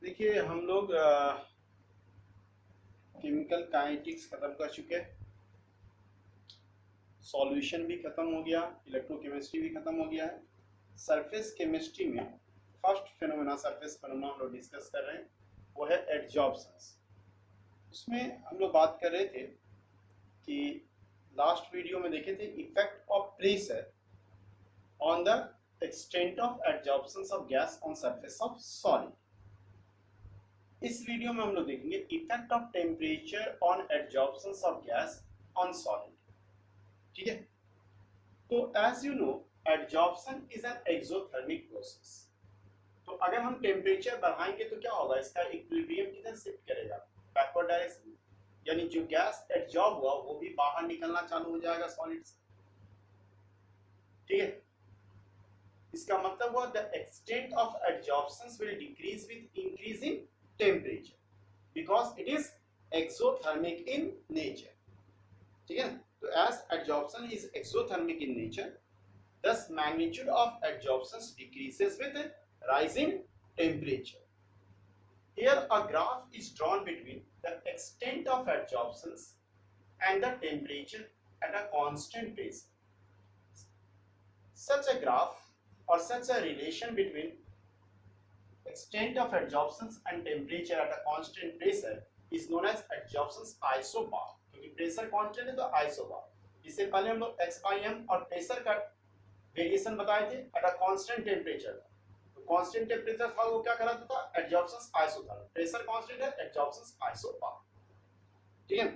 देखिए हम लोग केमिकल काइनेटिक्स खत्म कर चुके हैं। सॉल्यूशन भी खत्म हो गया, इलेक्ट्रोकेमिस्ट्री भी खत्म हो गया है। सरफेस केमिस्ट्री में फर्स्ट फिनोमेना सरफेस फिनोमेना हम लोग डिस्कस कर रहे हैं, वो है एडजॉर्प्शंस। उसमें हम लोग बात कर रहे थे कि लास्ट वीडियो में देखे थे effect of pressure on the extent of adsorptions of gas on surface of solid. इस वीडियो में हम लोग देखेंगे effect of temperature on adsorptions of gas on solid. ठीक है, तो as you know adsorption is an exothermic process. तो अगर हम टेम्परेचर बढ़ाएंगे तो क्या होगा, इसका इक्विलिब्रियम किधर शिफ्ट करेगा, बैकवर्ड डायरेक्शन, यानी जो गैस एडजॉर्ब हुआ वो भी बाहर निकलना चालू हो जाएगा सॉलिड से। ठीक है, इसका मतलब हुआ the extent of adsorptions will decrease with increase in temperature because it is exothermic in nature. ठीक है, तो as adsorption is exothermic in nature, thus magnitude of adsorptions decreases with rising temperature. Here a graph is drawn between the extent of adsorptions and the temperature at a constant pace. Such a graph or such a relation between extent of adsorptions and temperature at a constant pressure is known as adsorptions isobar। क्योंकि pressure constant है तो isobar. इससे पहले हम लोग x by m और pressure का variation बताए थे एट अ कांस्टेंट टेम्परेचर। तो कांस्टेंट टेम्परेचर था वो क्या कहलाता था, एडसॉर्प्शंस आइसोथर्मल। प्रेशर कांस्टेंट है, एडसॉर्प्शंस आइसोबार। ठीक है,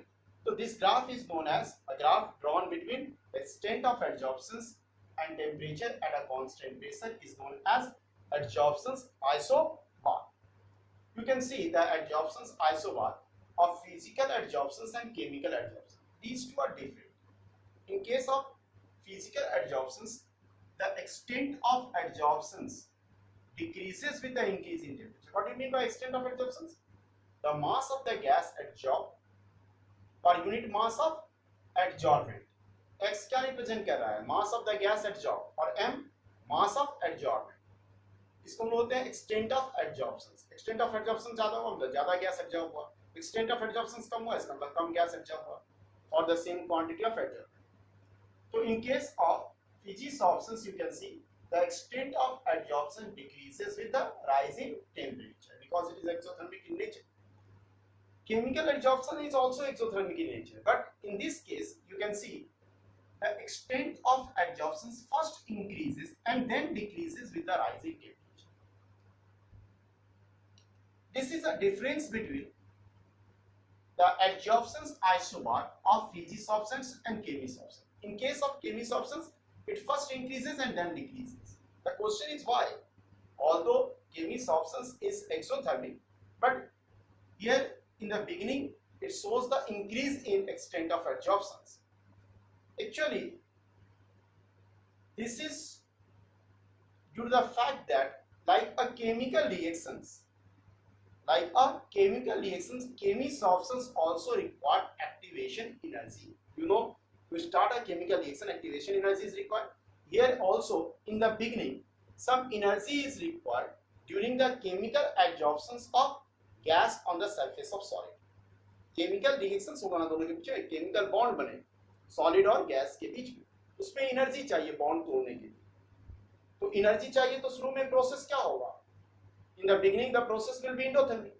तो this graph is known as a graph drawn between extent of adsorptions and temperature at a constant pressure is known as adsorptions isobar. You can see the adsorptions isobar of physical adsorptions and chemical adsorptions. These two are different. In case of physical adsorptions, the extent of adsorptions decreases with the increase in temperature. What do you mean by extent of adsorptions? The mass of the gas adsorbed per unit mass of adsorbent. X क्या represent कर रहा है, mass of the gas adsorbed, और M mass of adsorbent. इसको हम बोलते हैं extent of adsorptions. Extent of adsorption ज्यादा हुआ मतलब ज्यादा गैस एडसॉर्ब हुआ, एक्सटेंट ऑफ एडसॉर्प्शंस कम हुआ इसका मतलब कम गैस एडसॉर्ब हुआ for the same quantity of adsorb. तो in case of physisorptions you can see the extent of adsorption decreases with the rising temperature because it is exothermic in nature. Chemical adsorption is also exothermic in nature, but in this case you can see the extent of adsorption first increases and then decreases with the rising temperature. This is a difference between the adsorptions isobar of physisorptions and chemisorptions. In case of chemisorptions, it first increases and then decreases. The question is why? Although chemisorptions is exothermic, but here in the beginning it shows the increase in extent of adsorptions. Actually, this is due to the fact that like a chemical reactions, chemisorptions also require activation energy. You know, to start a chemical reaction, activation energy is required. Here also, in the beginning, some energy is required during the chemical adsorptions of gas on the surface of solid. Chemical reactions होगा ना, दोनों के बीच में chemical bond बने solid और gas के बीच में, उसमें energy चाहिए bond तोड़ने के लिए। तो energy चाहिए तो शुरू में process क्या होगा? In the beginning, the process will be endothermic,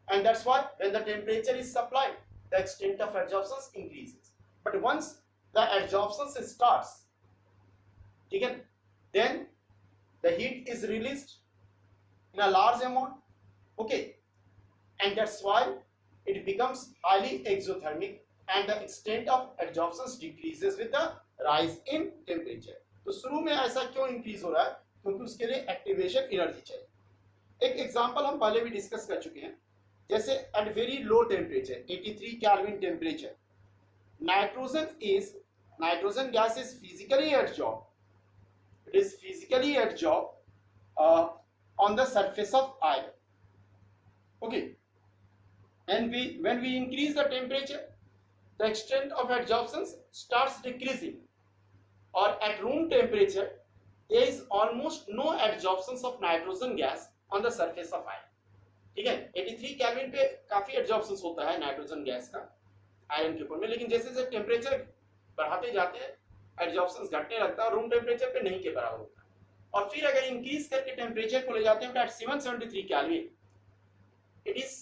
and that's why when the temperature is supplied, the extent of adsorption increases. But once the adsorption starts, again, then the heat is released in a large amount, okay, and that's why it becomes highly exothermic, and the extent of adsorption decreases with the rise in temperature. तो शुरू में ऐसा क्यों increase हो रहा है, क्योंकि उसके लिए एक्टिवेशन एनर्जी चाहिए। एक एग्जांपल हम पहले भी डिस्कस कर चुके हैं, जैसे at very low temperature 83 kelvin temperature nitrogen gas is physically adsorb, it is physically adsorb on the surface of iron, okay, and when we increase the temperature, the extent of adsorption starts decreasing, or at room temperature there is almost no adsorption of nitrogen gas on the surface of iron. ठीक है। 83 kelvin पे काफी adsorption होता है nitrogen gas का iron के ऊपर में, लेकिन जैसे जैसे टेम्परेचर बढ़ाते जाते हैं एडजॉर्प्शन घटने लगता है और रूम टेम्परेचर पे नहीं के बराबर होता है। और फिर अगर इंक्रीज करके टेम्परेचर को ले जाते हैं at 773 kelvin, it is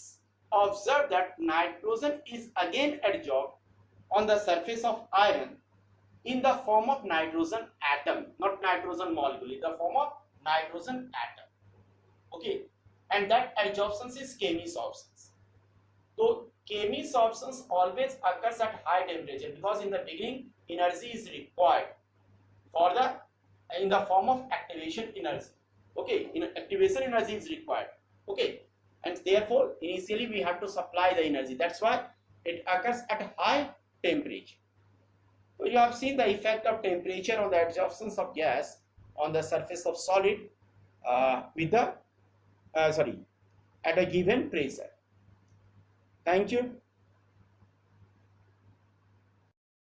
observed that nitrogen is again adsorbed on the surface of iron in the form of nitrogen atom, not nitrogen molecule, in the form of nitrogen atom. Okay, and that adsorption is chemisorption. So chemisorption always occurs at high temperature because in the beginning energy is required for the in the form of activation energy. Okay, activation energy is required. Okay, and therefore initially we have to supply the energy. That's why it occurs at high temperature. So you have seen the effect of temperature on the adsorption of gas on the surface of solid with the at a given pressure. Thank you.